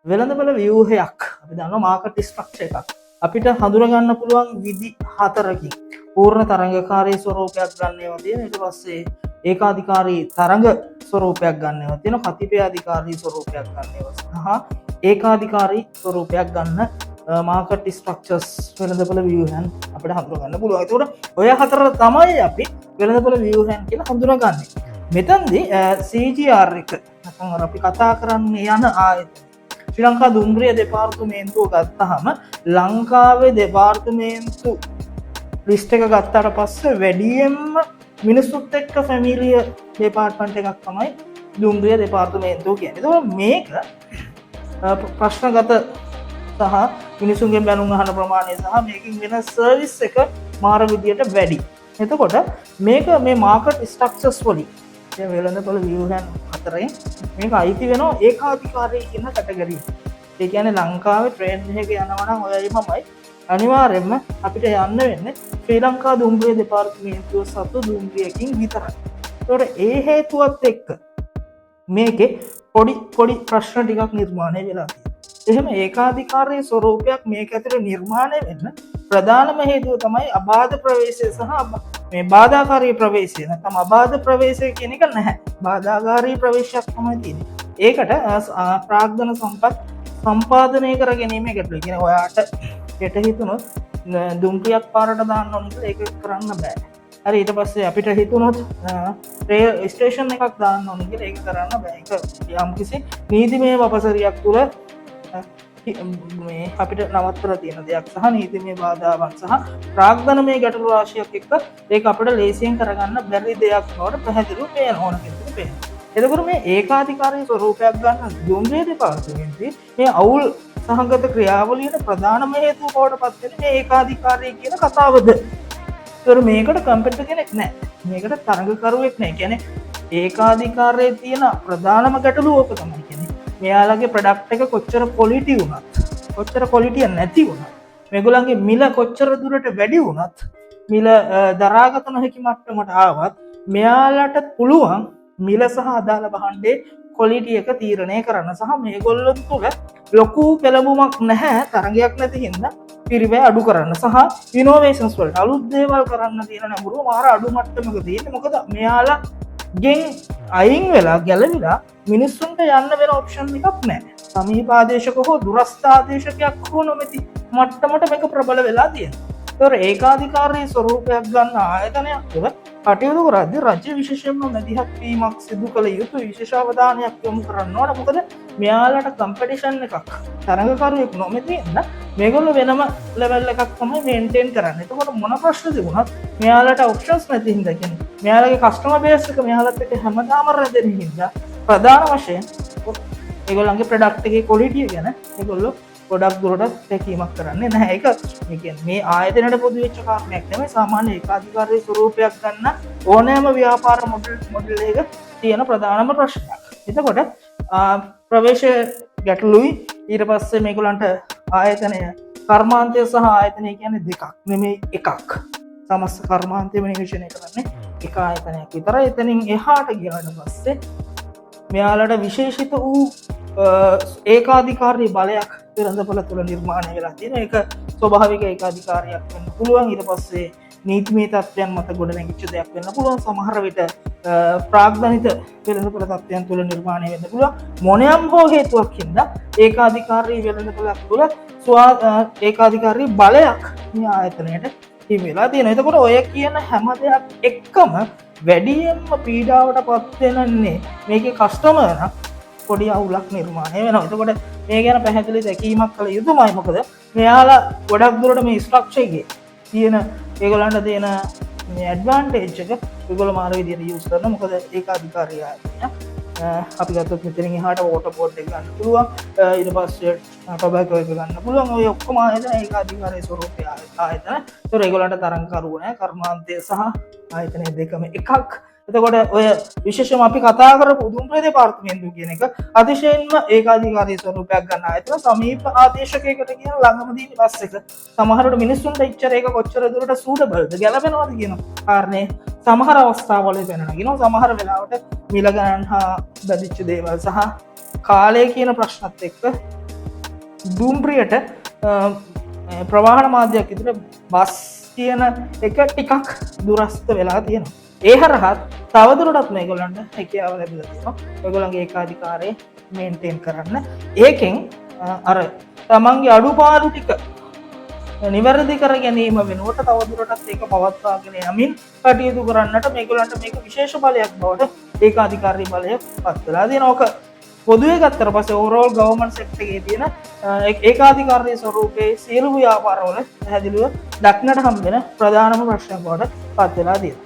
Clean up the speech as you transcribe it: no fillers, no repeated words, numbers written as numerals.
වෙළඳපොළ ව්‍යුහයක් අපි දන්නවා market structure එකක්. අපිට හඳුනා ගන්න පුළුවන් විදි හතරකින් පූර්ණ තරංගකාරී ස්වරූපයක් ගන්නේවා තියෙන. ඊට පස්සේ ඒකාධිකාරී තරංග ස්වරූපයක් ගන්නේවා තියෙන. කතිපයාධිකාරී ස්වරූපයක් ගන්නේවා සහ ඒකාධිකාරී ස්වරූපයක් ගන්න මාකට් ස්ට්‍රක්චර්ස් වෙළඳපොළ ව්‍යුහයන් අපිට හඳුනා ගන්න පුළුවන්. ඒකට ඔය හතර තමයි අපි වෙළඳපොළ ව්‍යුහයන් කියලා හඳුනාගන්නේ. මෙතනදී CGR එක නැත්නම් අපි කතා කරන්නේ යන ආයතන ශ්‍රී ලංකා දුම්රිය දෙපාර්තමේන්තුව ගත්තහම ලංකාවේ දෙපාර්තමේන්තු ලිස්ට් එක ගත්තාට පස්සේ වැඩියෙන්ම මිනිස්සුත් එක්ක ෆැමිලිය දෙපාර්ට්මන්ට් එකක් තමයි දුම්රිය දෙපාර්තමේන්තුව කියන්නේ. ඒතකොට මේක ප්‍රශ්නගත සහ මිනිසුන්ගෙන් බැනුම් අහන ප්‍රමාණය සහ මේකෙන් වෙන සර්විස් එක මාර විදියට වැඩි. එතකොට මේක මේ මාකට් ස්ට්‍රක්චර්ස් වලින් වෙළඳපොළ ව්‍යුහයන් අතරේ මේක අයිති වෙනවා ඒකාධිකාරී කියන කැටගරිය. ඒ කියන්නේ ලංකාවේ ට්‍රේන් එකක යනවා නම් ඔයයි මමයි අනිවාර්යයෙන්ම අපිට යන්න වෙන්නේ ශ්‍රී ලංකා දුම්රිය දෙපාර්තමේන්තුව සතු දුම්රියකින් විතරයි. ඒතකොට ඒ හේතුවත් එක්ක මේකේ පොඩි ප්‍රශ්න ටිකක් නිර්මාණය වෙලා තියෙනවා. එහෙම ඒකාධිකාරී ස්වරූපයක් මේක ඇතුළේ නිර්මාණය වෙන්න ප්‍රධානම හේතුව තමයි අබාධ ප්‍රවේශය සහ මේ බාධාකාරී ප්‍රවේශය. නැත්නම් අබාධ ප්‍රවේශය කියන එක නැහැ. බාධාකාරී ප්‍රවේශයක් තමයි තියෙන්නේ. ඒකට ප්‍රාග්ධන සම්පත් සම්පාදනය කර ගැනීම ගැටලුව. කියන්නේ ඔයාට කෙට හිතුනොත් දුම්රියක් පාරට දාන්න ඕන කියලා ඒක කරන්න බෑ. හරි ඊට පස්සේ අපිට හිතුනොත් ස්ටේෂන් එකක් දාන්න ඕන කියලා ඒක කරන්න බෑ. ඒක යම්කිසි නීතිමය වපසරියක් තුළ මේ අපිට නවත්තලා තියෙන දෙයක් සහ නීතිමය බාධාවන් සහ ප්‍රාග්ධනමය ගැටලු රාශියක් එක්ක ඒක අපිට ලේසියෙන් කරගන්න බැරි දෙයක් බවට පැහැදිලිව පේන ඕන කෙනෙකුට පේනවා. එතකොට මේ ඒකාධිකාරී ස්වරූපයක් ගන්න දුම්රිය දෙපාර්තමේන්තුවේ මේ අවුල් සහගත ක්‍රියාවලියට ප්‍රධානම හේතුව බවට පත් වෙන්නේ මේ ඒකාධිකාරී කියන කතාවද. ඒතර මේකට කම්පියුටර් කෙනෙක් නැහැ. මේකට තරඟකරුවෙක් නැහැ. කියන්නේ ඒකාධිකාරයේ තියෙන ප්‍රධානම ගැටලුව ඕක තමයි. කියන්නේ මෙයාලගේ ප්‍රොඩක්ට් එක කොච්චර ක්වොලිටි වුණත් කොච්චර ක්වොලිටිය නැති වුණත් මේගොල්ලන්ගේ මිල කොච්චර දුරට වැඩි වුණත් මිල දරාගත නොහැකි මට්ටමට ආවත් මෙයාලට පුළුවන් මිල සහ අදාළ භාණ්ඩේ ක්වොලිටි එක තීරණය කරන්න සහ මේගොල්ලන් තුළ ලොකු පෙළඹුමක් නැහැ තරගයක් නැති හින්දා පිරිවැය අඩු කරන්න සහ ඉනෝවේෂන්ස් වලට අලුත් දේවල් කරන්න තියෙන නඹුරුව මාර අඩු මට්ටමක තියෙන්නේ. මොකද මෙයාලා ගෙන් අයින් වෙලා ගැලවිලා මිනිස්සුන්ට යන්න වෙන ඔප්ෂන් එකක් නැහැ. සමීප ආදේශක හෝ දුරස්ථ ආදේශකයක් හෝ නොමැති මට්ටමට මේක ප්‍රබල වෙලා තියෙනවා. ඒතොර ඒකාධිකාරී ස්වරූපයක් ගන්න ආයතනයක් තුළ කටයුතු කරද්දී රජ්‍ය විශේෂයෙන්ම මැදිහත් වීමක් සිදු කළ යුතු විශේෂ අවධානයක් යොමු කරන්න ඕන. මොකද මෙයාලට කම්පිටිෂන් එකක් තරඟකරුවෙක් නොමැති හින්දා මේගොල්ලෝ වෙනම ලෙවල් එකක් තමයි මේන්ටේන් කරන්නේ. එතකොට මොන ප්‍රශ්න තිබුණත් මෙයාලට ඔප්ෂන්ස් නැති හින්දා කියන්නේ මෙයාලගේ කස්ටමර් බේස් එක මෙයාලත් එක්ක හැමදාම රැඳෙන හින්දා ප්‍රධාන වශයෙන් ඒගොල්ලන්ගේ ප්‍රොඩක්ට් එකේ ක්වොලිටිය ගැන ඒගොල්ලෝ ගොඩක් දුරට තැකීමක් කරන්නේ නැහැ. ඒක මේ ආයතනයට පොදු වෙච්ච කාරණයක් නෙමෙයි. සාමාන්‍ය ඒකාධිකාරී ස්වරූපයක් ගන්න ඕනෑම ව්‍යාපාර මොඩල් එකක තියෙන ප්‍රධානම ප්‍රශ්නයක්. එතකොට ප්‍රවේශ ගැටලුයි ඊට පස්සේ මේගොල්ලන්ට ආයතනය කර්මාන්තය සහ ආයතනය කියන්නේ දෙකක් නෙමෙයි එකක්. සමස්ත කර්මාන්තය නිරීක්ෂණය කරන්නේ එක ආයතනයක් විතරයි. එතනින් එහාට ගියාට පස්සේ මෙයාලට විශේෂිත වූ ඒකාධිකාරී බලයක් වෙළඳපොළ තුළ නිර්මාණය වෙලා තියෙනවා. ඒක ස්වභාවික ඒකාධිකාරියක් වෙන්න පුළුවන්. ඊට පස්සේ නීතිමය තත්ත්වයන් මත ගොඩනැගිච්ච දෙයක් වෙන්න පුළුවන්. සමහර විට ප්‍රාග්ධනිත වෙළඳපොළ තත්ත්වයන් තුළ නිර්මාණය වෙන්න පුළුවන්. මොනියම් හෝ හේතුවක් හින්දා ඒකාධිකාරී වෙළඳපොළක් තුළ ඒකාධිකාරී බලයක් මේ ආයතනයට හිමි වෙලා තියෙනවා. එතකොට ඔය කියන හැම දෙයක් එක්කම වැඩියෙන්ම පීඩාවට පත් වෙනන්නේ මේකේ කස්ටමර් නම් පොඩි අවුලක් නිර්මාණය වෙනවා. එතකොට මේ ගැන පැහැදිලි දැකීමක් කළ යුතුමයි. මොකද මෙයාලා ගොඩක් දුරට මේ ස්ට්‍රක්චර් එකේ තියෙන ඒගොල්ලන්ට තියෙන මේ ඇඩ්වාන්ටේජ් එක ඒගොල්ලෝ මාර විදියට යූස් කරනවා. මොකද ඒකාධිකාරී ආයතනය අපි ගත්තොත් මෙතනින් එහාට වෝටර් බෝඩ් එක ගන්න පුළුවන්. ඊට පස්සේ ටොබැකෝ එක ගන්න පුළුවන්. ඔය ඔක්කොම ආයතන ඒකාධිකාරී ස්වරූපයේ ආයතන. ඒතොර ඒගොල්ලන්ට තරංගකරුවෝ නැහැ. කර්මාන්තය සහ ආයතනය දෙකම එකක්. එතකොට ඔය විශේෂම අපි කතා කරපු දුම්රිය දෙපාර්තමේන්තුව කියන එක අතිශයින්ම ඒකාධිකාරී ස්වරූපයක් ගන්න ආයතන. සමීප ආදේශකයකට කියන ළඟමදී බස් එක සමහරවිට මිනිස්සුන්ට ඉච්චර ඒක කොච්චර දුරට සූටබල්ද ගැලපෙනවද කියන කාරණේ සමහර අවස්ථාවල වෙනනගිනවා. සමහර වෙලාවට මිල ගණන් හා බැඳිච්ච දේවල් සහ කාලය කියන ප්‍රශ්නත් එක්ක දුම්රියට ප්‍රවාහන මාධ්‍යයක් විදිහට බස් කියන එක ටිකක් දුරස්ත වෙලා තියෙනවා. ඒ හරහා තවදුරටත් මේගොල්ලන්ට හැකියාව ලැබිලා තියෙනවා. ඔයගොල්ලන්ගේ ඒකාධිකාරය මේන්ටේන් කරන්න. ඒකෙන් අර තමන්ගේ අඩුපාඩු ටික නිවැරදි කර ගැනීම වෙනුවට තවදුරටත් ඒක පවත්වාගෙන යමින් කටයුතු කරන්නට මේගොල්ලන්ට මේක විශේෂ බලයක් බවට ඒකාධිකාරී බලයක් පත් වෙලා තියෙනවා. ඕක පොදුවේ ගත්තට පස්සේ ඕවරෝල් ගවර්න්මන්ට් සෙක්ටර් එකේ තියෙන ඒකාධිකාරී ස්වරූපයේ සියලු ව්‍යාපාරවල පැහැදිලිව දක්නට හම්බෙන ප්‍රධානම ප්‍රශ්නයක් බවට පත් වෙලා තියෙනවා.